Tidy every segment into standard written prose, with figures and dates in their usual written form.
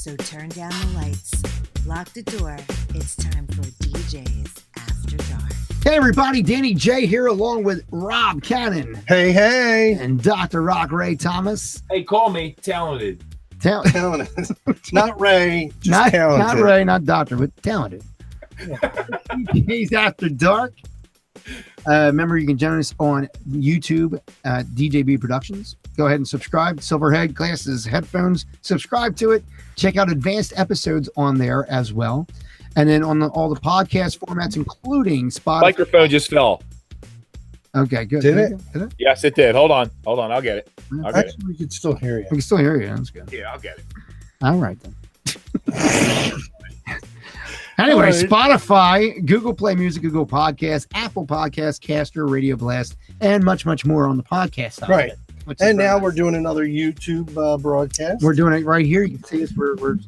So turn down the lights, lock the door. It's time for DJ's After Dark. Hey everybody, Danny J here along with Rob Cannon. Hey, hey. And Dr. Rock Ray Thomas. Hey, call me talented. Talented. Not Ray, just Not talented. Ray, not Doctor, but talented. DJ's After Dark. Remember, you can join us on YouTube, DJB Productions. Go ahead and subscribe. Silverhead glasses, headphones. Subscribe to it. Check out advanced episodes on there as well. And then on all the podcast formats, including Spotify. Microphone just fell. Okay, good. Did it? Yes, it did. Hold on. I'll get it. I'll get it. Actually, we can still hear you. We can still hear you. That's good. Yeah, I'll get it. All right, then. Anyway, All right. Spotify, Google Play Music, Google Podcasts, Apple Podcasts, Caster, Radio Blast, and much, much more on the podcast side. Right. Of it, which is And very now nice. we're doing another YouTube broadcast. We're doing it right here. You can see us. We're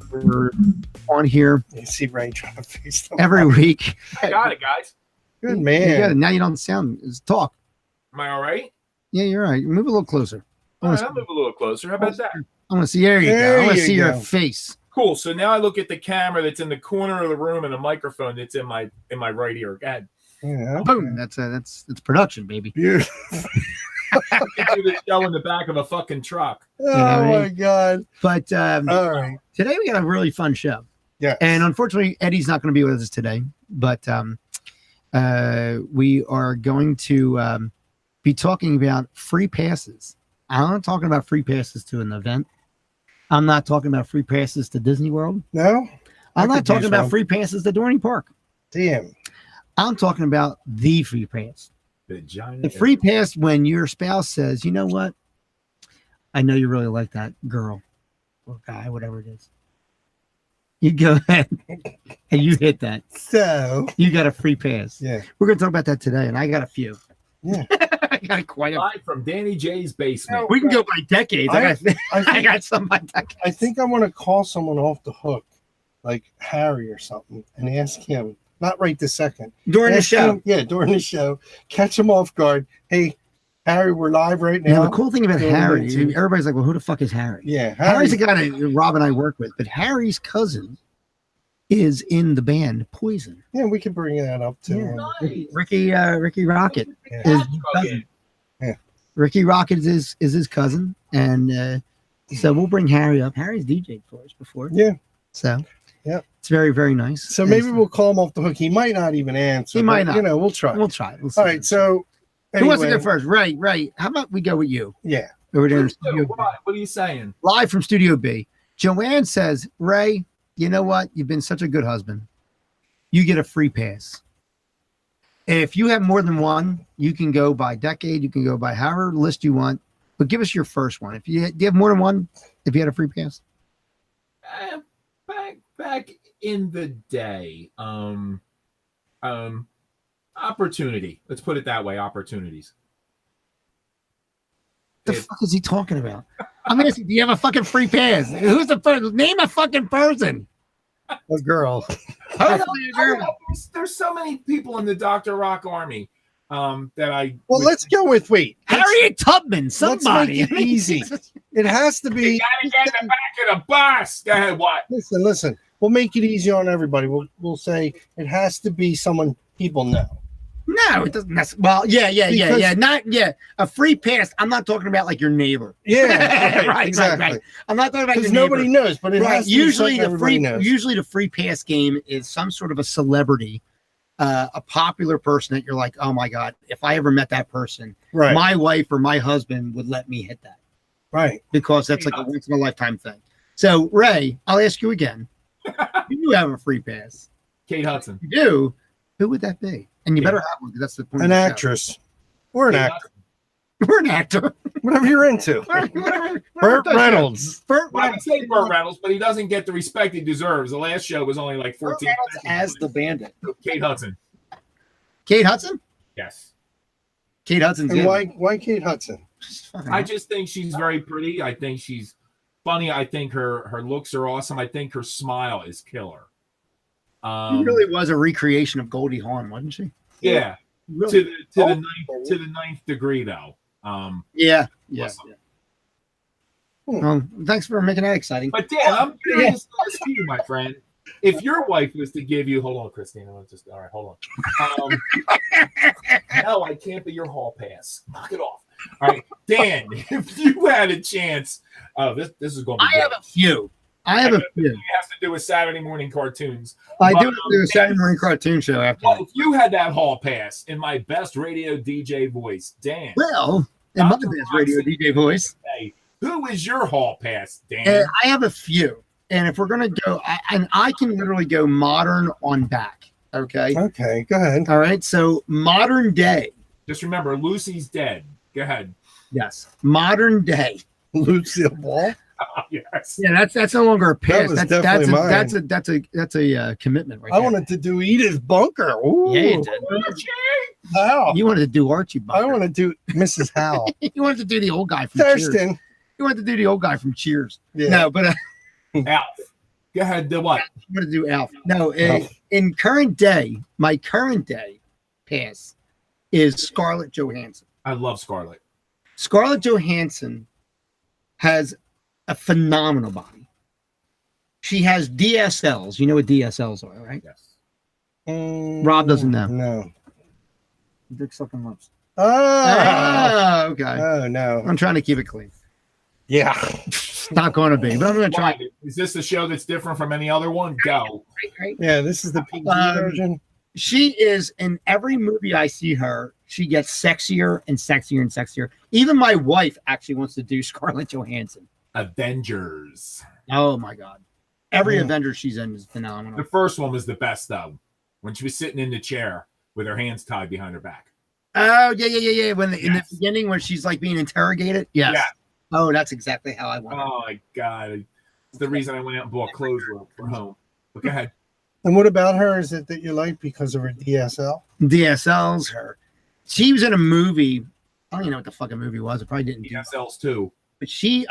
on here You see Ray trying to face them. every week. I got it, guys. Good You man. got it. Now you don't sound. It's talk. Am I all right? Yeah, you're right. Move a little closer. All right, I'll move a little closer. How about that? I want to see. There you go. There I want to you see your go. face. Cool. So now I look at the camera that's in the corner of the room and a microphone that's in my right ear. Go ahead. Yeah. Boom. That's production, baby. Beautiful. I can do this show in the back of a fucking truck. Oh my God. But All right. today we got a really fun show. Yeah. And unfortunately, Eddie's not going to be with us today, but we are going to be talking about free passes. I'm not talking about free passes to an event. I'm not talking about free passes to Disney World. No? I'm I not could talking use about one. free passes to Dorney Park. Damn. I'm talking about the free pass. The free pass when your spouse says, you know what? I know you really like that girl or guy, whatever it is. You go ahead and you hit that. So, You got a free pass. yeah. We're going to talk about that today, and I got a few. Yeah. I got quite a Live from Danny J's basement. We can go by decades. I I think, got some by decades. I think I want to call someone off the hook, like Harry or something, and ask him, not right this second. During the Ask show. him- yeah, during the show. Catch him off guard. Hey, Harry, we're live right Now, now. the cool thing about Going Harry, into- everybody's like, well, who the fuck is Harry? Yeah, Harry's the guy that Rob and I work with, but Harry's cousin is in the band Poison. Yeah, we can bring that up too. Yeah. Ricky Rocket Yeah. is his cousin. Yeah. Ricky Rocket is his cousin, and so we'll bring Harry up. Harry's DJ'd for us before, Yeah. so Yep. it's very, very nice. So And maybe we'll call him off the hook. He might not even answer. He might but, not. You know, we'll try. we'll try. We'll see. All right. So, Who wants to anyway, go first? Right. How about we go with you? Yeah. Over there in What Studio B. are you saying? Live from Studio B. Joanne says, Ray, you know what? You've been such a good husband. You get a free pass. If you have more than one, you can go by decade. You can go by however list you want. But give us your first one. Do you have more than one? If you had a free pass, Back in the day, opportunity. Let's put it that way. Opportunities. the fuck is he talking about? I'm asking, do you have a fucking free pass? Who's the first? Name a fucking person. A girl. There's so many people in the Dr. Rock army that I. Well, let's go with wait. Harriet Tubman, Let's somebody. make it easy. It has to You be. gotta get in the back of the bus. Go ahead. What? Listen. We'll make it easy on everybody. We'll say it has to be someone people know. No, it doesn't. Well, yeah. Not a free pass. I'm not talking about like your neighbor. Yeah. Right, exactly. right. I'm not talking about your Because neighbor. nobody knows, but it Right. has to be Usually something everybody knows. the free pass game is some sort of a celebrity, a popular person that you're like, oh my god, if I ever met that person, Right. my wife or my husband would let me hit that Right. because that's like a once in a lifetime thing. So Ray, I'll ask you again. You do have a free pass. Kate Hudson. You do. Who would that be? And you Yeah. better have one because that's the point. An of the show. actress. Or an Kate actor. Hudson. We're an actor. Whatever you're into. Burt Reynolds. Burt Well, I would say Burt Reynolds, but he doesn't get the respect he deserves. The last show was only like 14 seconds. as the bandit. Kate Hudson. Kate Hudson? Yes. Kate Hudson's And in. why Kate Hudson? I just think she's very pretty. I think she's funny. I think her looks are awesome. I think her smile is killer. She really was a recreation of Goldie Hawn, wasn't she? Yeah. Really? To the ninth degree though. Yeah. Awesome. Well, thanks for making that exciting. But Dan, I'm curious to ask you, my friend, if your wife was to give you, hold on, Christina, all right, hold on. No, I can't be your hall pass. Knock it off. All right, Dan, if you had a chance, this is going to be. I have a few. I have a few. It has to do with Saturday morning cartoons. I do a Saturday morning cartoon show after. Well, if you had that hall pass in my best radio DJ voice, Dan. Well, in my best radio DJ voice. Hey, who is your hall pass, Dan? I have a few. And if we're going to go, I can literally go modern on back. Okay. Okay, go ahead. All right. So modern day. Just remember, Lucy's dead. Go ahead. Yes. Modern day. Lucille Ball. Yes. Yeah, that's no longer a pass. That was That's a commitment right I there. wanted to do Edith Bunker. Ooh. Yeah, you did. How? You wanted to do Archie Bunker. I want to do Mrs. Howell. You wanted to do the old guy from Cheers. Thurston. You wanted to do the old guy from Cheers. Yeah. No, but Alf. Go ahead. Do what? I'm going to do Alf. No, Alf. in current day, my current day pass is Scarlett Johansson. I love Scarlett. Scarlett Johansson has a phenomenal body. She has DSLs. You know what DSLs are, right? Yes. Rob doesn't know. No. Dick sucking lips. Oh. Okay. Oh, no. I'm trying to keep it clean. Yeah. It's not going to be, but I'm going to try. Why? Is this a show that's different from any other one? Go. Right? Yeah, this is the PG version. She is in every movie I see her. She gets sexier and sexier and sexier. Even my wife actually wants to do Scarlett Johansson. Avengers. Oh my god! Every Yeah. Avenger she's in is phenomenal. The first one was the best, though. When she was sitting in the chair with her hands tied behind her back. Oh yeah. When in the Yes. beginning, when she's like being interrogated. Yes. Yeah. Oh, that's exactly how I want it. Oh my god! It's the reason I went out and bought clothes for home. But go ahead. And what about her? Is it that you like because of her DSL? DSLs her. She was in a movie. I don't even know what the fucking movie was. I probably didn't do. DSLs too. But she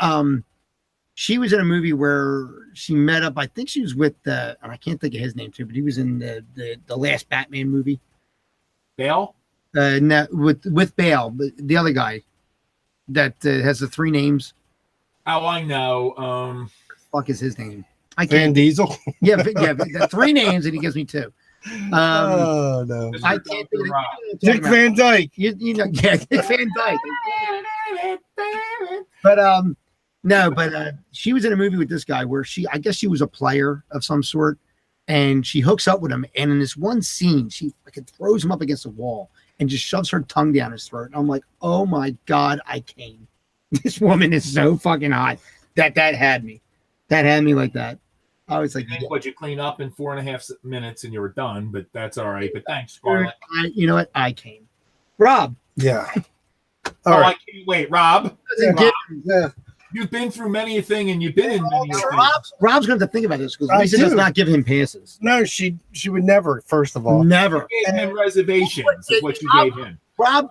was in a movie where she met up. I think she was with and I can't think of his name too, but he was in the last Batman movie. Bale. No, with Bale, but the other guy that has the three names. Oh, I know. Fuck is his name? I Van can't. Diesel? Yeah, the three names, and he gives me two. Oh, no. Mr. I Dr. can't think of Rock. Dick Van Dyke. You know, yeah, Dick Van Dyke. But no, but she was in a movie with this guy where I guess she was a player of some sort, and she hooks up with him, and in this one scene, she fucking throws him up against the wall and just shoves her tongue down his throat. And I'm like, oh my god, I came. This woman is so fucking hot. That had me. That had me like that. I was like, I think yeah. what you clean up in 4.5 minutes and you were done, but that's all right. But thanks, Scarlett. You know what? I came. Rob. Yeah. Oh, All right. I can't wait, Rob. Doesn't Yeah. get- Yeah. You've been through many a thing, and you've been in many a thing. Rob's going to have to think about this because I Lisa does do. not give him passes. No, she would never, first of all. Never. You gave him reservations is what you gave him. Rob,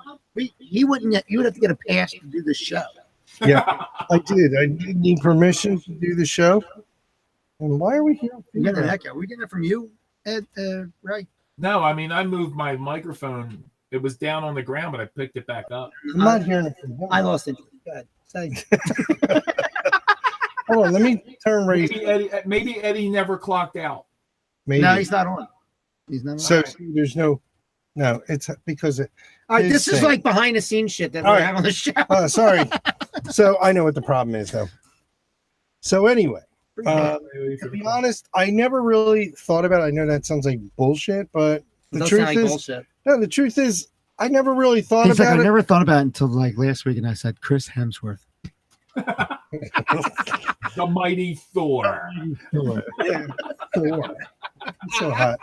he wouldn't. You would have to get a pass to do the show. Yeah, I did. I did need permission to do the show. And why are we here? We get an echo. We get it from you, Ed, right? No, I mean, I moved my microphone. It was down on the ground, but I picked it back up. I'm not hearing it from him. I lost it. Go ahead. Say. Hold on, let me turn raise. Maybe Eddie never clocked out. Maybe. No, he's not on. He's not on. So there's no, it's because it. All right, his this is thing. like behind the scenes shit that All we right. have on the show. Sorry. So I know what the problem is, though. So anyway, to be honest, I never really thought about it. I know that sounds like bullshit, but the Does truth sound like is, bullshit. no, the truth is, I never really thought He's like, about I it. never thought about it until like last week, and I said Chris Hemsworth. The mighty Thor. Yeah, Thor. So hot.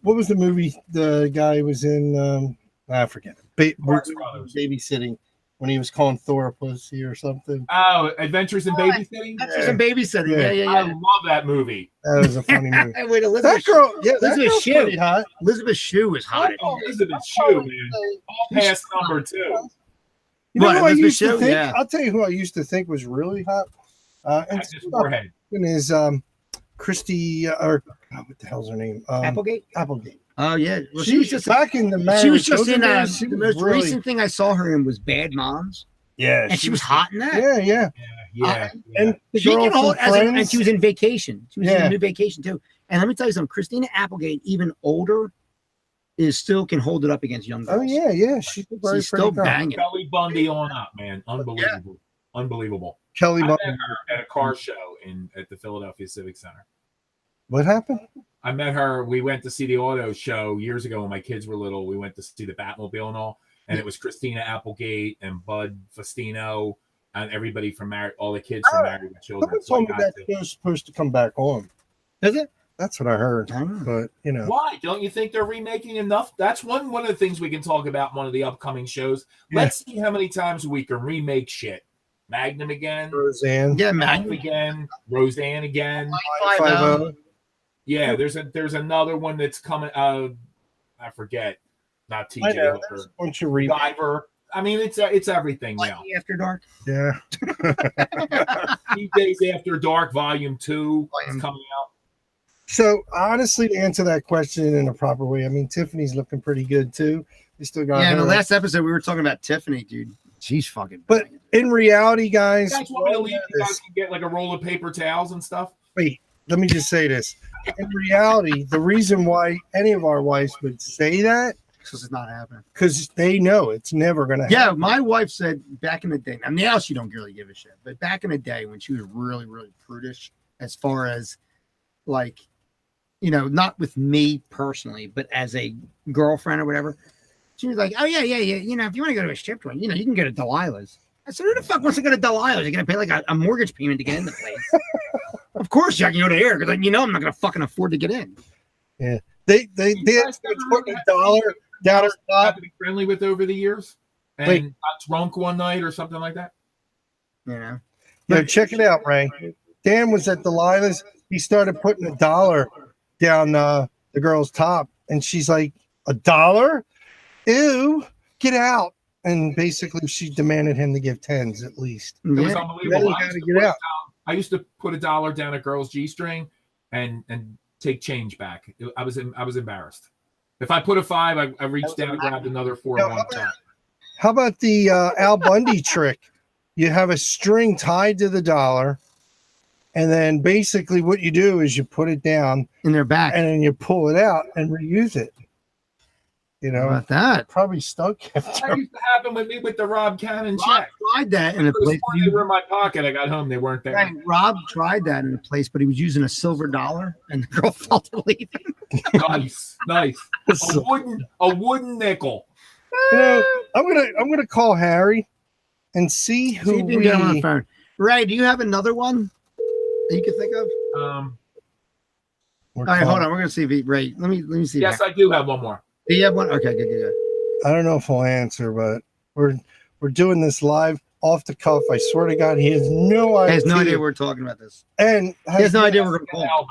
What was the movie the guy was in? I forget. Marx Brothers. Babysitting when he was calling Thor a pussy or something. Oh, Adventures in Babysitting. That's just a babysitting. Yeah. I love that movie. That was a funny movie. Wait, Elizabeth. That girl, yeah, that Elizabeth girl's Shue. pretty hot. Elizabeth Shue is hot. Oh, Elizabeth Shue, man. All past number 2. You know What, who I Elizabeth used to Shue? think? Yeah. I'll tell you who I used to think was really hot. And That's his forehead. is Christy or what the hell's her name? Applegate. Applegate. Oh yeah. Well, She was just back in the She was marriage. just in days, the she most was really- recent thing I saw her in was Bad Moms, Yeah, and she was hot in that. Yeah, yeah. yeah. And the She girl can hold, from and Friends, she was in vacation. She was in Yeah. a new vacation too. And let me tell you something, Christina Applegate, even older, is still can hold it up against young girls. oh yeah, she's a very She's pretty still girl. banging. Kelly Bundy on up, man. Unbelievable. Unbelievable. Kelly I met Bundy. her at a car show at the Philadelphia Civic Center. What happened? I met her. We went to see the auto show years ago when my kids were little. We went to see the Batmobile and all. And it was Christina Applegate and Bud Faustino and everybody from Married, all the kids from Married with Children. Someone So told me that show's supposed to come back on. Is it? That's what I heard. I don't know. But you know, why don't you think they're remaking enough? That's one of the things we can talk about in one of the upcoming shows. Yeah. Let's see how many times we can remake shit. Magnum again, Roseanne. Yeah, Magnum man. again, Roseanne again. 5-0. Yeah, there's another one that's coming. I forget. Not I TJ know. Hooker. There's a bunch of remakes. Diver. I mean, it's everything now. Lightning After Dark. Yeah. Days After Dark, Volume 2 is coming out. So honestly, to answer that question in a proper way, I mean Tiffany's looking pretty good too. We still got Yeah, in her. the last episode we were talking about Tiffany, dude. She's fucking. But in reality, guys, You guys want me to leave? You guys can get like a roll of paper towels and stuff. wait, let me just say this. In reality, the reason why any of our wives would say that, This is not happening. because they know it's never going to happen. Yeah, my wife said back in the day. Now she don't really give a shit, but back in the day when she was really, really prudish, as far as like, you know, not with me personally, but as a girlfriend or whatever, she was like, "Oh yeah. You know, if you want to go to a strip joint, you know, you can go to Delilah's." I said, "Who the fuck wants to go to Delilah's? You're gonna pay like a mortgage payment to get in the place." Of course, I can go to there because you know I'm not gonna fucking afford to get in. Yeah, they did put $1 down her Have top. to be friendly with over the years, and Wait. got drunk one night or something like that. You know, Yeah, check it out, Ray. Dan was at Delilah's. He started putting $1 down the girl's top, and she's like, $1? Ew, get out. And basically, she demanded him to give tens at least. It was yeah. unbelievable. Then he I had used, to to get out. I used to put $1 down a girl's G-string and take change back. I was embarrassed. If I put a 5, I reached down and grabbed another 4 No, at one time. How about the Al Bundy trick? You have a string tied to the dollar, and then basically what you do is you put it down, in their back. and then you pull it out and reuse it. You How know, about that? probably stuck. That used to happen with me with the Rob Cannon Rob check. tried that in a place. They were in my pocket. I got home. They weren't there. Right, Rob tried that in a place, but he was using a silver dollar, and the girl felt it leaving. Nice. A wooden nickel. You know, I'm gonna call Harry and see See who if you can get him on the we. phone. Ray, do you have another one that you can think of? we're All right, hold calling. on. We're gonna see if he. Ray, let me see. Yes, I do have one more. Do you have one? Okay, good. I don't know if he'll answer, but we're doing this live off the cuff. I swear to God, he has no idea. He has no idea we're talking about this. And He has no idea we're gonna call him. Alma.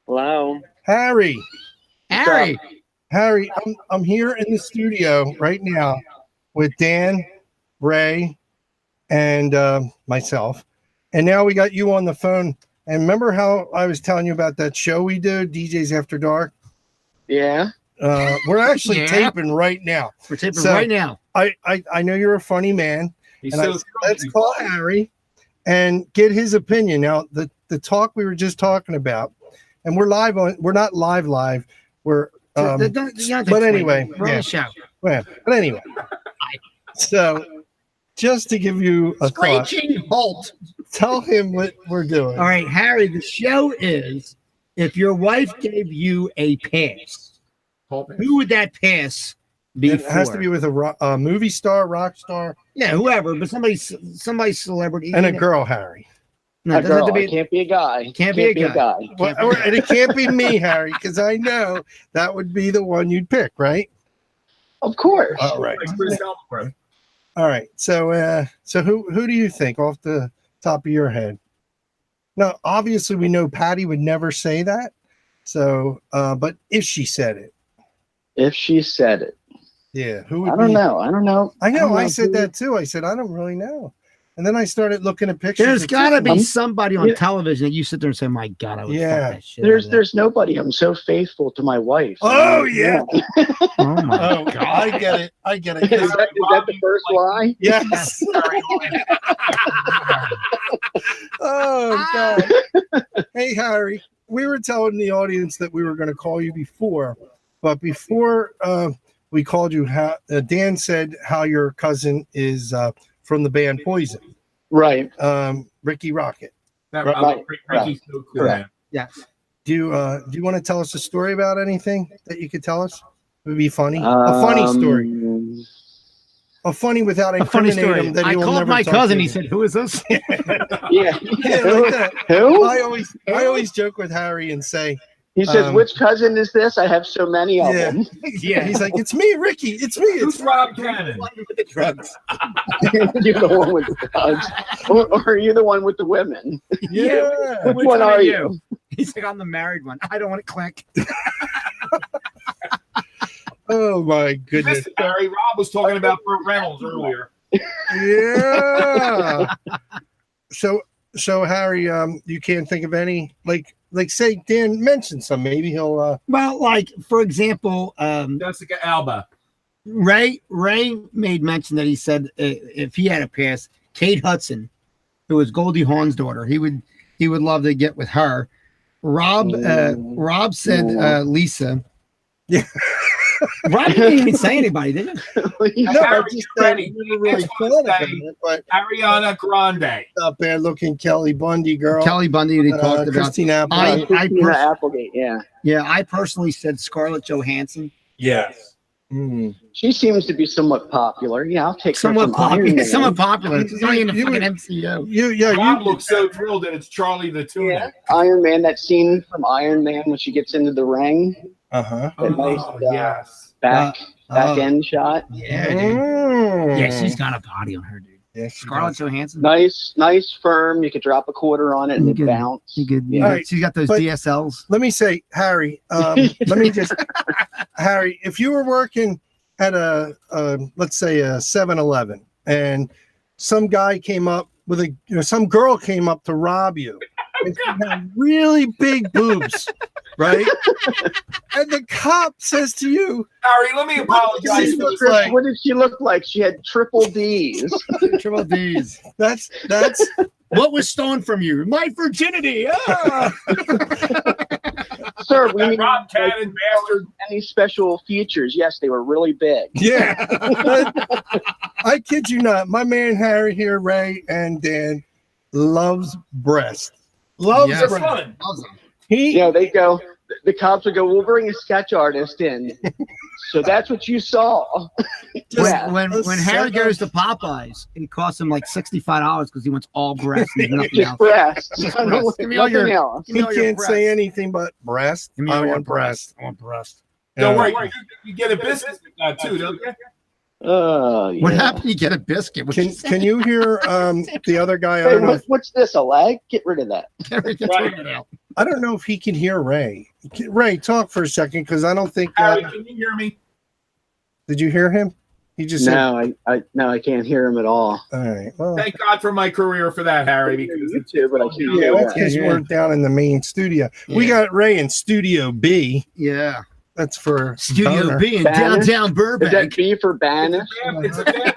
Hello. Harry, Harry. I'm here in the studio right now with Dan, Ray, and myself. And now we got you on the phone. And remember how I was telling you about that show we do, DJs After Dark? Yeah. We're actually Yeah. taping right now. We're taping So- right now. I know you're a funny man. He's And I so said, let's call Harry and get his opinion. Now, the talk we were just talking about, and we're not live. We're You don't have to but explain. anyway, we're on yeah. the show. well, but anyway. So just to give you a thought, Screeching halt. tell him what we're doing. All right, Harry. The show is if your wife gave you a pass, who would that pass be? It has for? to be with a movie star, rock star, Yeah, whoever, but somebody celebrity and a girl, Harry. No, it A doesn't have girl. to It be. can't be a guy. Can't be a guy. Well, and it can't be me, Harry, because I know that would be the one you'd pick, right? Of course. All right. Like Chris Helmsworth. All right. So who do you think off the top of your head? Now, obviously, we know Patty would never say that. So, but if she said it, If she said it. yeah, who would I don't be? know. I know. I don't said who- that too. I said I don't really know. And then I started looking at pictures. There's of got to be Tiffany. somebody on Yeah. television that you sit there and say, "My God, I would Yeah. fuck that shit." out of that." There's nobody. I'm so faithful to my wife. Oh, yeah. Oh my Oh, God. I get it. I get it. Is that the first lie? Yes. Oh, God. Hey, Harry, we were telling the audience that we were going to call you before, but before we called you, Dan said how your cousin is from the band Poison, Right. Ricky Rocket. Ricky's so cool, man. Yes. Do you want to tell us a story about anything that you could tell us? It would be funny. A funny story. A funny without A funny incriminating story. him that I he will called never my talk cousin. to He you. said, "Who is this?" Yeah. Yeah, like that. Who? I always joke with Harry and say, He says, which cousin is this? I have so many of Yeah. them. Yeah. he's like, it's me, Ricky. It's me. Who's It's Rob Cannon? drugs. You're the one with the drugs. Or are you the one with the women? yeah. Which one are you? He's like, "I'm the married one. I don't want to click." Oh my goodness. Listen, Harry, Rob was talking about Burt Reynolds earlier. Yeah. So Harry, you can't think of any like say Dan mentioned some. Maybe he'll Well, like for example, Jessica Alba. Ray made mention that he said if he had a pass, Kate Hudson, who was Goldie Hawn's daughter, he would love to get with her. Rob said Lisa. Yeah. Rob didn't even say anybody, did he? No, I Harry, just ready. never really It's thought about Wednesday. it, but Ariana Grande. not bad looking Kelly Bundy girl. Kelly Bundy, they talked about. Christina I Christina Applegate, yeah. Yeah, I personally said Scarlett Johansson. Yes. She seems to be somewhat popular. Yeah, I'll take Somewhat her from Iron popular. Man. Somewhat popular. She's not even a You fucking would- MCU. Rob looks so thrilled that it's Charlie the Tuna. Yeah, Iron Man. That scene from Iron Man when she gets into the ring, Uh-huh. that nice yes. back end shot. Yeah, dude. Yeah, she's got a body on her, dude. Yeah, she Scarlett does. Johansson. Nice, firm. You could drop a quarter on it and You it could- bounce. She good. Yeah. All right, She's got those but- DSLs. Let me say, Harry, Harry, if you were working at let's say a 7-Eleven and some guy came up with some girl came up to rob you and she had really big boobs, right? And the cop says to you, Harry, let me apologize for this. like- What did she look like? She had triple D's. Triple D's. that's What was stolen from you? My virginity. Ah! Sir, we That need Rob Cannon bastard. any special features. Yes, they were really big. yeah. I kid you not. My man Harry here, Ray and Dan, loves breast. Loves Yes. It's breast. fun. He You know, they go, the cops would go, we'll bring a sketch artist in. So that's what you saw. Yeah. When Harry goes to Popeyes, it costs him like $65 because he wants all breasts and nothing Just else. breasts. Just breasts. Give me all Nothing your- else. Give he me all your can't breasts. say anything but breast. Give me I all your want breast. I want breast. Don't Yeah. worry, you get a business with that too, don't you? Yeah. What happened? You get a biscuit. What you say? Can you hear the other guy? I Hey, don't know. what's this, a leg? Get rid of that. Harry gets Right. it out. I don't know if he can hear Ray. Ray, talk for a second because I don't think. Harry, can you hear me? Did you hear him? He just said. No, I can't hear him at all. All right. Well, Thank God for my career for that, Harry, because You too, but I can't yeah, hear that's that. because you weren't down in the main studio. We Yeah. got Ray in Studio B. Yeah. That's for Studio boner. B in Banner? downtown Is that Burbank. B for Banish? it's a bad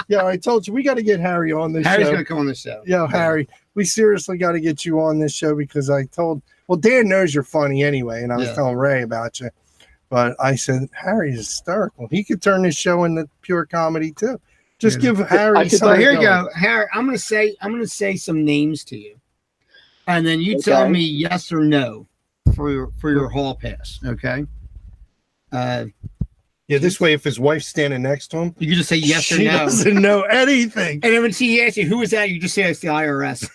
Yeah, I told you we got to get Harry on this Harry's show. going to come on the show. Yo, Harry, we seriously got to get you on this show because Dan knows you're funny anyway, and I was Yeah. telling Ray about you. But I said, Harry's hysterical. He could turn this show into pure comedy too. Just Yeah. give Harry I could- So something. here you going. go, Harry. I'm going to say some names to you, and then you tell Okay. me yes or no for your hall pass. Okay. Yeah, this way, if his wife's standing next to him, You can just say yes or she no. doesn't know anything. And then when she asks you who is that, you just say it's the IRS.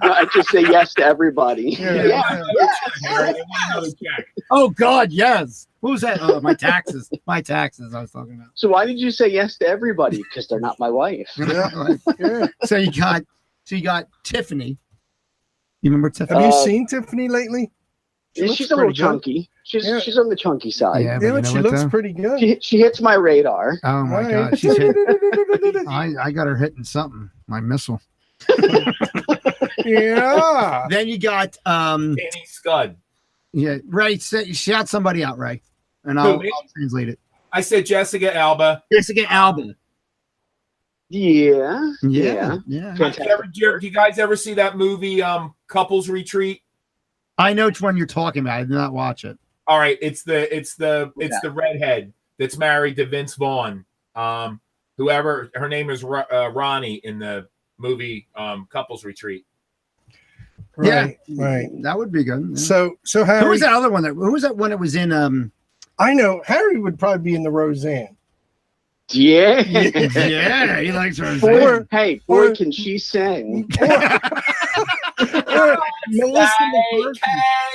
I just say yes to everybody. Yeah. Harry, they want another check. Oh God, yes. What was that? Oh, my taxes. My taxes. I was talking about. So why did you say yes to everybody? Because they're not my wife. Yeah. So you got Tiffany. You remember Tiffany? Have you Uh, seen Tiffany lately? She's a little chunky. She's on the chunky side. Yeah, Yeah, but but you she know what, looks though? pretty good. She hits my radar. Oh my Right. God, she's hit. I got her hitting something. My missile. Yeah. Then you got Danny Scud. yeah, Ray. Shout somebody out, Ray, and Who, I'll me? translate it. I said Jessica Alba. Jessica Alba. Yeah. Yeah. Fantastic. Do you guys ever see that movie, Couples Retreat? I know which one you're talking about. I did not watch it. All right, it's the redhead that's married to Vince Vaughn. Whoever her name is Ronnie in the movie Couples Retreat. Right. Right. That would be good. Yeah. So Harry. Who was that other one? Who was that one that was in? I know Harry would probably be in the Roseanne. Yeah. Yeah, he likes her. Or- Hey, boy, can she sing? Or Melissa McCarthy.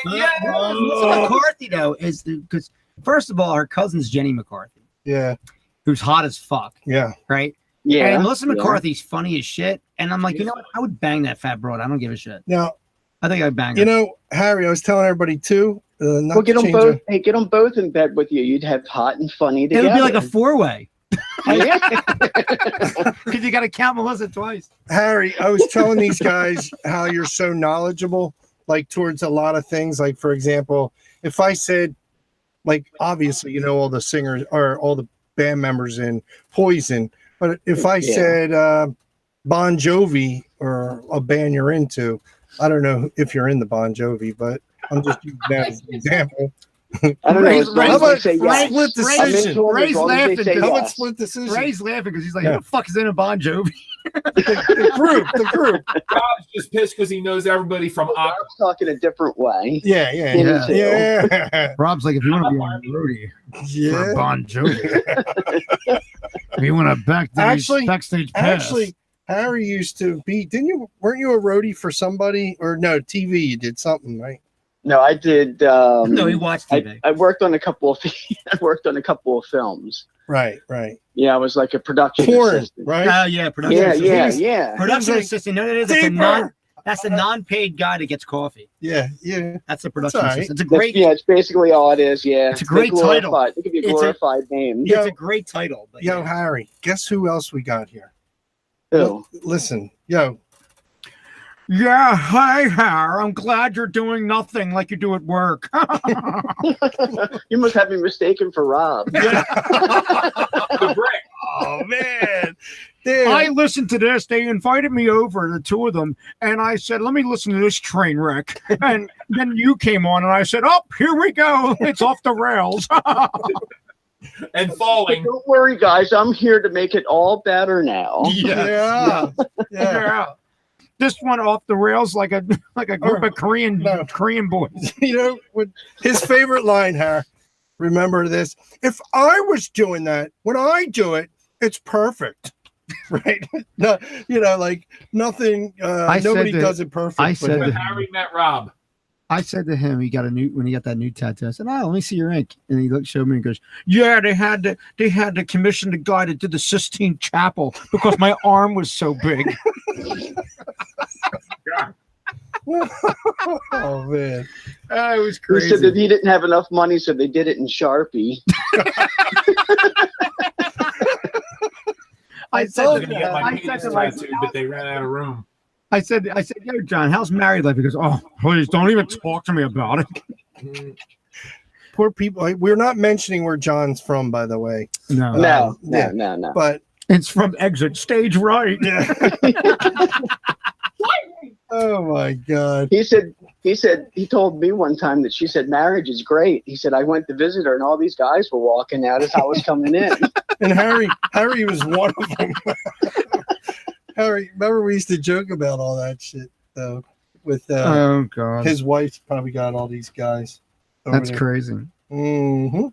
Melissa McCarthy though is because first of all, her cousin's Jenny McCarthy, Yeah. who's hot as fuck, Yeah. right? Yeah. And Melissa McCarthy's funny as shit. And I'm like, you know what? I would bang that fat broad. I don't give a shit. Now, I think I'd bang her. you know, Harry, I was telling everybody too. Not Well, get to them change both. our- Hey, get them both in bed with you. You'd have hot and funny It together. would be like a four-way Yeah. because you got to count Melissa twice. Harry, I was telling these guys how you're so knowledgeable, like towards a lot of things. Like, for example, if I said, like, obviously, you know, all the singers or all the band members in Poison, but if I Yeah. said Bon Jovi or a band you're into, I don't know if you're in the Bon Jovi, but I'm just using that as an example. I don't know. As long How as they about say yes. split I'm decision? into 'em as Ray's long as they laughing say because- How about yes. split decision? Ray's laughing because he's like, Yeah. who the fuck is in a Bon Jovi? The group. Rob's just pissed because he knows everybody from I'm talking a different way. Yeah. Yeah. Yeah. Rob's like, if you want to be on the roadie for Yeah. Bon Jovi, if you want to backstage pass. Actually, Harry used to be. Weren't you a roadie for somebody or no TV? You did something, right? No, I did. no, he watched TV. I worked on a couple of. I worked on a couple of films. Right. Yeah, I was like a production Porn, assistant. right? Oh yeah, production Yeah, assistant. yeah. Production He's like, assistant. No, it is. It's a "Deeper!" that's a non-paid guy that gets coffee. Yeah. That's a production all right. assistant. It's a That's- great. yeah, it's basically all it is. Yeah, It's a great title. It could be a It's a- glorified name. It's a great title. But Yo, yeah. Harry, guess who else we got here? Who? Listen, yo, Yeah, hi, Har. I'm glad you're doing nothing like you do at work. You must have me mistaken for Rob. the brick. oh man, damn. I listened to this. They invited me over, the two of them, and I said, let me listen to this train wreck. And then you came on, and I said, oh, here we go. It's off the rails. And falling. Don't worry, guys. I'm here to make it all better now. yeah. Yeah. This one off the rails like a group of Korean boys. You know what? His favorite line, Harry. Remember this? If I was doing that, when I do it, it's perfect. Right? No, you know, like nothing. Nobody does it perfect. I but- said When to Harry met Rob. I said to him, when he got that new tattoo, I said, "Oh, let me see your ink." And he showed me and goes, "Yeah, they had to commission the guy that did the Sistine Chapel because my arm was so big." Oh man. It was He crazy. said that he didn't have enough money, so they did it in Sharpie. I I said was to gonna get my I penis said to my- tattooed, but they ran out of room. I said, yo, John, how's married life? He goes, oh, please don't even talk to me about it. Poor people. We're not mentioning where John's from, by the way. No, No. But it's from Exit Stage Right. yeah. Oh my God. He he told me one time that she said marriage is great. He said I went to visit her and all these guys were walking out as I was coming in. And Harry was one of them. Harry, remember we used to joke about all that shit though. With Oh God, his wife's probably got all these guys. that's crazy. Mm-hmm.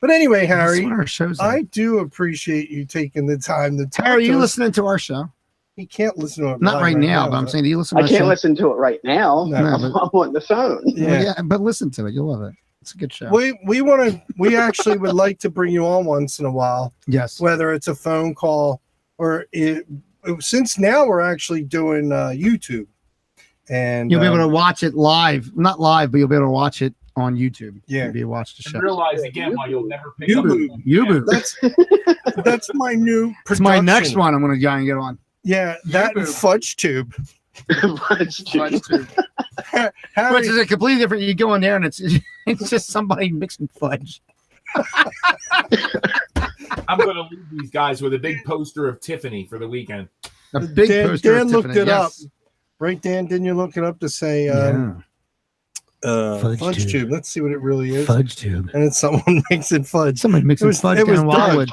But anyway, That's Harry, what our show's I like. do appreciate you taking the time to talk. Harry, to you us. listening to our show? He can't listen to it. Not live right now, but I'm saying, do you listen to I our can't show? listen to it right now. No, I'm, but- I'm on the phone. Yeah. Yeah, but listen to it. You'll love it. It's a good show. We actually would like to bring you on once in a while, Yes. whether it's a phone call or since now we're actually doing YouTube, and You'll be able to watch it live. Not live, but you'll be able to watch it on YouTube. Yeah. Maybe watch the show. And realize again why you'll never pick up. YouTube. That's my new production. It's my next one. I'm gonna try and get on. Yeah, that and Fudge Tube. Which Harry, is a completely different. You go in there and it's just somebody mixing fudge. I'm going to leave these guys with a big poster of Tiffany for the weekend. A big poster. Dan of looked Tiffany, it up. yes. Right, Dan? Didn't you look it up to say fudge tube? Let's see what it really is. Fudge tube. And it's someone mixing fudge. Somebody mixing fudge it was down Doug. Wildwood.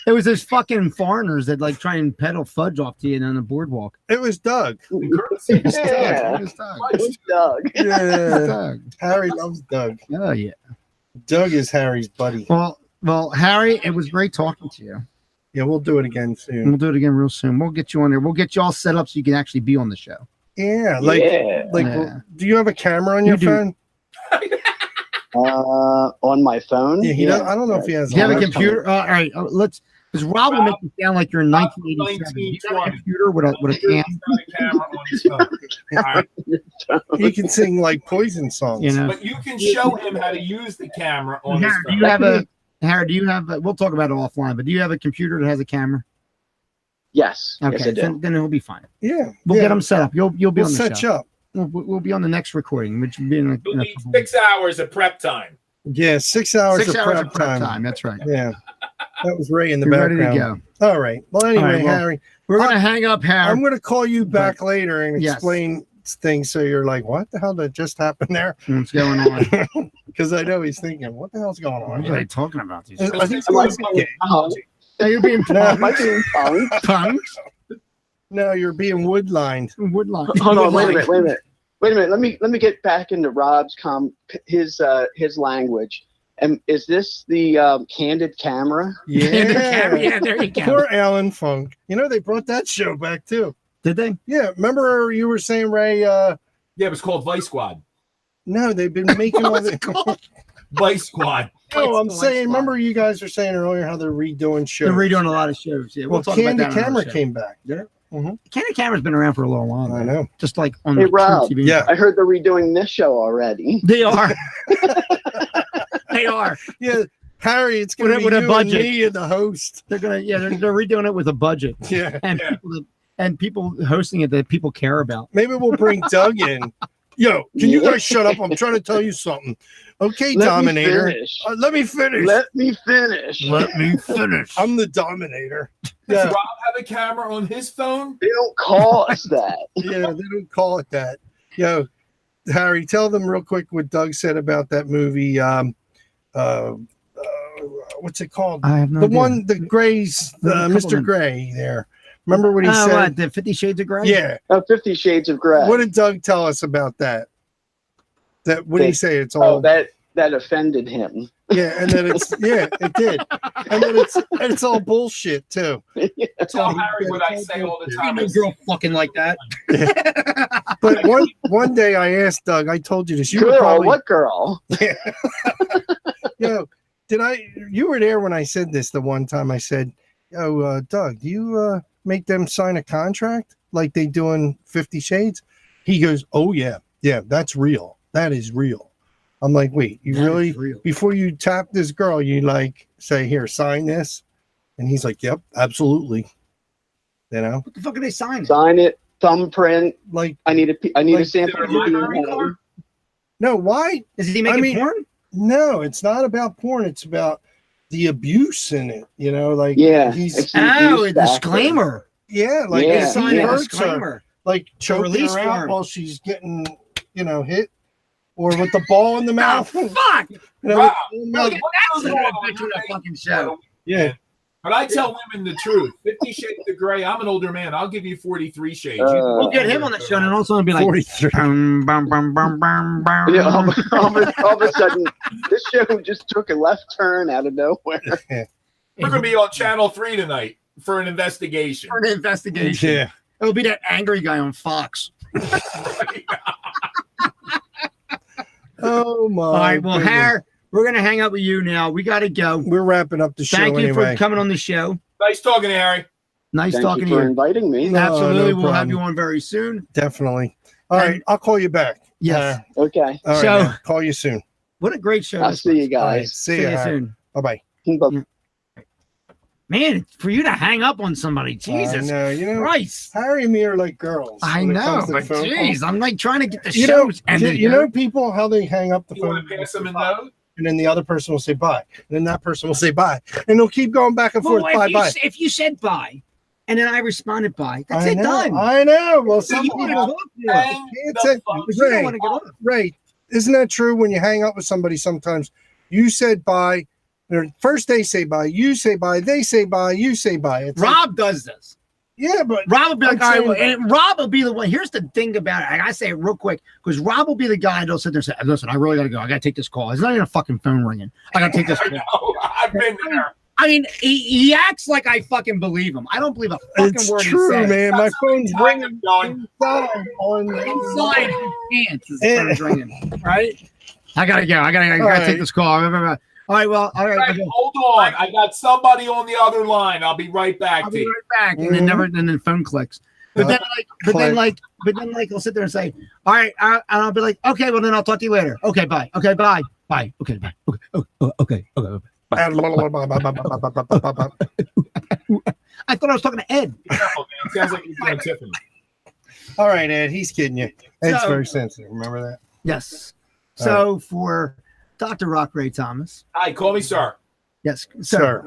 It was those fucking foreigners that like try and peddle fudge off to you on the boardwalk. It was Doug. Yeah. It was Doug. It's Doug. Yeah. Doug. Harry loves Doug. Oh yeah. Doug is Harry's buddy. Well, Harry, it was great talking to you. Yeah, we'll do it again And soon. we'll do it again real soon. We'll get you on there. We'll get you all set up so you can actually be on the show. Yeah, Yeah. do you have a camera on your You do. phone? On my phone. Yeah, he does. I don't know if he has. Do you have a one. computer? All right, let's. Because Rob will make it sound like you're in 1987. Do you have a computer with a cam? Camera on his phone. All right. He can sing like Poison songs. You know. But you can show him how to use the camera on his Harry, do phone. you have a? Harry, do you have? We'll talk about it offline. But do you have a computer that has a camera? Yes. Okay, Yes, I do. then it'll be fine. Yeah, We'll get them set up. You'll be We'll on the set show. you up. We'll be on the next recording, which will be in You'll a need couple 6 hours of prep time. Yeah, 6 hours, 6 of, hours prep of prep time. time. That's right. Yeah, that was Ray in the You're ready background. to go. All right. Well, anyway, All right, well, Harry, We're gonna hang up, Harry. I'm going to call you back later and Yes. explain things so you're like, what the hell did just happen there? What's going on? Because I know he's thinking, what the hell's going on? What are they talking about? These I think It's like it's fucking apology. Now you're being No. Am I being punked? punks. No, you're being woodlined. Woodline. Hold on, wait a minute. Let me get back into Rob's his language. And is this the candid camera? Yeah. Yeah, there you go. Poor Alan Funk. You know, they brought that show back too. Did they? Yeah. Remember you were saying, Ray, Yeah, it was called Vice Squad. no, they've been making all the. Vice Squad. No, I'm Vice saying, Squad. remember you guys were saying earlier how they're redoing shows. They're redoing a lot of shows. Yeah, Well, talk about Candid that on another Camera show. came back. Candid Camera's been around for a long while. I know. Just like on Hey, the Rob. TV. Yeah. I heard they're redoing this show already. They are. They are. Yeah, Harry, it's going to be With a you budget. and me and the host. They're redoing it with a budget Yeah. and people hosting it that people care about. Maybe we'll bring Doug in. Yo, can you guys shut up? I'm trying to tell you something. Okay, Dominator. Let me finish. Let me finish. Let me finish. I'm the Dominator. Does Yeah, Rob have a camera on his phone? They don't call us that. yeah, they don't call it that. Yo, Harry, tell them real quick what Doug said about that movie. What's it called? I have no The idea. one, the Gray's, There's a couple Mr. of them. Gray there. Remember what he What, said? the 50 Shades of Grey? Yeah. 50 Shades of Grey. What did Doug tell us about that? What did he say? It's all that offended him. yeah, and then it's it did, and then it's all bullshit too. Tell Harry what I say all the time. Ain't no girl fucking like that. But one day I asked Doug, I told you this. You were Girl, probably, what girl? you were there when I said this the one time. I said, "Oh, Doug, do you make them sign a contract like they do in 50 Shades?" He goes, "Oh yeah, that's real. That is real." I'm like, "Wait, you That really? is real. Before you tap this girl, you like say, here, sign this?" And he's like, "Yep, absolutely." You know, What the fuck are they signing? Sign it. Thumbprint. like, I need a Like, sample. Is there a library card? no, why? Is he making mean- porn? No, it's not about porn. It's about the abuse in it. You know, like Yeah. he's it's the Oh, abuse a factor. like disclaimer. Yeah, They he signed a hurts her, disclaimer. like choking release her out form. while she's getting hit, or with the ball in the Oh, mouth. fuck! You know, Rob, no, What That's goes a on bitch with a on fucking show. yeah, But I tell women the truth. 50 Shades of Grey. I'm an older man. I'll give you 43 shades. We'll get him on the show and also be like, 43. bum, bum, bum, bum, bum, bum. Yeah, all of a sudden, this show just took a left turn out of nowhere. We're going to be on Channel 3 tonight for an investigation. For an investigation. Yeah. It'll be that angry guy on Fox. Oh my. All right, well, goodness. Harry, we're gonna hang out with you now. We gotta go. We're wrapping up the show Thank you anyway. for coming on the show. Nice talking to you, Harry. Nice Thank talking you to for you. inviting me. No, Absolutely, no we'll have problem. you on very soon. Definitely. All right, And- I'll call you back. Yes. Okay. All right, So- man. Call you soon. What a great show. I'll this see was. you guys. See you soon. Bye-bye. Bye. Man, for you to hang up on somebody, Jesus No, you know, Christ. Harry and me are like girls. I when it know, comes to but phone jeez, calls. I'm like trying to get the You know, shows ended. you know people, how they hang up the You phone, want to pass them a note? and then the other person will say bye. And then that person will say bye. And they'll keep going back and forth, bye. If you said bye, and then I responded bye, that's I it, know, done. I know. Well, So some you people wanna hang can't the say, fuck- You don't Ray, want to get off. Ray, isn't that true when you hang out with somebody sometimes? You said bye. First they say bye, you say bye, they say bye, you say bye. It's Rob does this. yeah, but Rob will be like, I'm all right, saying- well, and Rob will be the one. Here's the thing about it. I gotta say it real quick because Rob will be the guy that'll sit there and say, listen, I really gotta go. I gotta take this call. It's not even a fucking phone ringing. I gotta take this I call. know. I've been there. I mean, he acts like I fucking believe him. I don't believe a fucking it's word true, he says. man. My phone's Kind ringing of going. inside on Inside his pants is the phone's ringing, right? I gotta go. I gotta right. take this call. All right, well, all right. Hey, hold on. I got somebody on the other line. I'll be right back I'll to be you. right back, and then and then phone clicks. But then I'll sit there and say, all right, and I'll be like, okay, well then I'll talk to you later. Okay, bye. Okay, bye. Bye. Okay, bye. Okay. I I thought I was talking to Ed. Be careful, man. It sounds like you're doing Tiffany. All right, Ed, he's kidding you. Ed's So- very sensitive. Remember that? Yes. So for Dr. Rock Ray Thomas, Hi, call me sir. yes, Sir.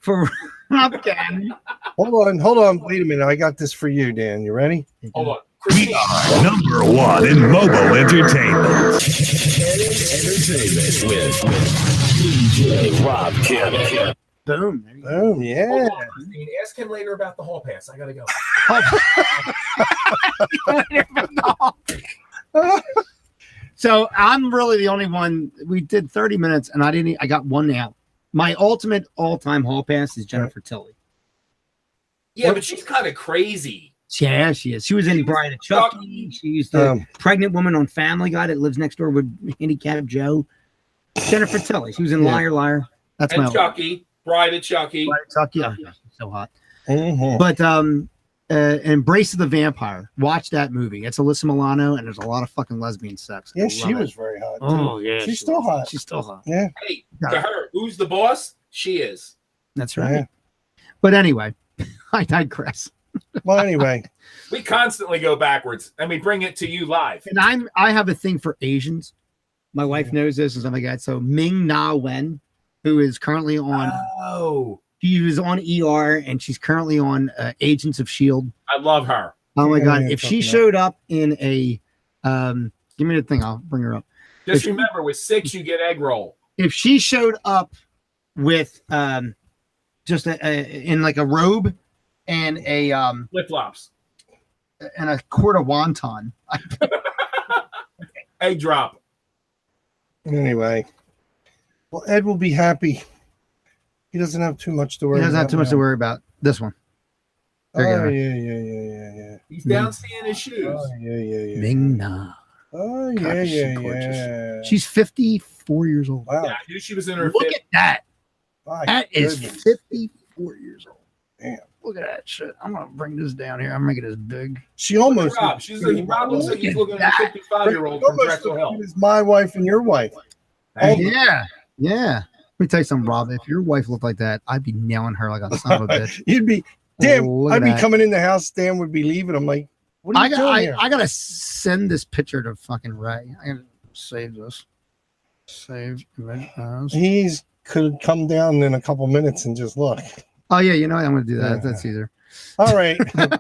For Rob Cannon, Hold on. Wait a minute. I got this for you, Dan. You ready? Hold on. We Christine. are number one in mobile entertainment. Entertainment with DJ Rob Cannon. boom. There you go. Oh, yeah. Hold on, Christine. Ask him later about the hall pass. I gotta go. So I'm really the only one. We did 30 minutes, and I got one out. My ultimate all-time hall pass is Jennifer Tilly. Yeah, but she's kind of crazy. Yeah, she is. She was in Brian and Chucky. She's the pregnant woman on Family Guy that lives next door with handicapped Joe. Jennifer Tilly. She was in Liar Liar. That's And my Chucky, Bride of Chucky. Brian and Chucky. Oh, yeah, she's so hot. Mhm. But Embrace of the Vampire. Watch that movie. It's Alyssa Milano, and there's a lot of fucking lesbian sex. I Yeah, she love was it. very hot. Too. Oh yeah, She's still hot. She's still hot. Yeah. Hey, to her, who's the boss? She is. That's right. Yeah. But anyway, I digress. Well, anyway. We constantly go backwards, and we bring it to you live. And I have a thing for Asians. My wife knows this and stuff like that. So Ming Na Wen, who is currently on, Oh, she was on ER, and she's currently on Agents of Shield. I love her. Oh my Yeah, God! yeah, If she something showed up in a, give me the thing, I'll bring her up. Just remember, with 6, you get egg roll. If she showed up with just in like a robe and a Flip flops. and a quart of wonton, Egg drop. Anyway. Well, Ed will be happy. He doesn't have too much to worry he doesn't have about too much to now. worry about. This one. There you Oh, go. yeah. He's down seeing his shoes. Oh, yeah. Ming Na. Oh, God, yeah, is she yeah. gorgeous. She's 54 years old. Wow. Yeah, I knew she was in her Look 50s. at that. My That is goodness. 54 years old. Damn. Look at that shit. I'm gonna bring this down here. I'm making this big. She almost Rob, Rob looks like he's looking at a 55-year-old from almost Drexel Hill. is my wife and your wife. Yeah. Let me tell you something, Rob. If your wife looked like that, I'd be nailing her like a son of a bitch. You'd be damn. Look at I'd be that. coming in the house. Dan would be leaving. I'm like, what are you doing here? I gotta send this picture to fucking Ray. I gotta save this. Save image as. He's could come down in a couple minutes and just look. Oh yeah, you know what? I'm gonna do that. Yeah. That's easier. All right. Let's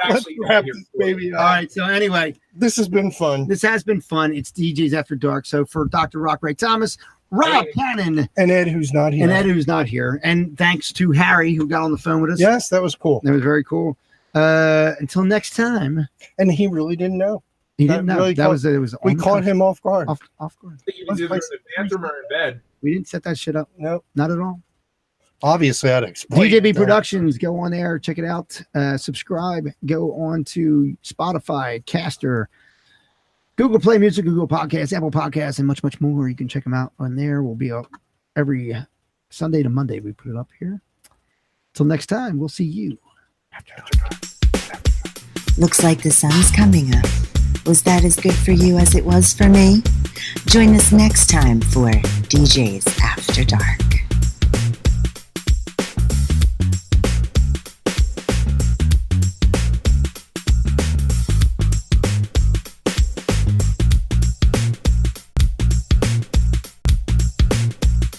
Let's wrap this baby All up. right. So anyway, This has been fun. this has been fun. It's DJs After Dark. So for Dr. Rock Ray Thomas, Rob Hey. Cannon, And Ed, who's not here. and Ed, who's not here, and thanks to Harry who got on the phone with us. Yes, that was cool. That was very cool. Until next time. And he really didn't know. He That didn't know. really That caught- was it. Was We on the caught cuff. him off guard. off guard. I think he was either in the bathroom or in bed. We didn't set that shit up. No, Not at all. obviously I'd explain. DJB it, though. Productions, go on there, check it out, subscribe, go on to Spotify, Caster, Google Play Music, Google Podcasts, Apple Podcasts, and much, much more. You can check them out on there. We'll be up every Sunday to Monday. We put it up here. Till next time, we'll see you. Looks like the sun's coming up. Was that as good for you as it was for me? Join us next time for DJs After Dark.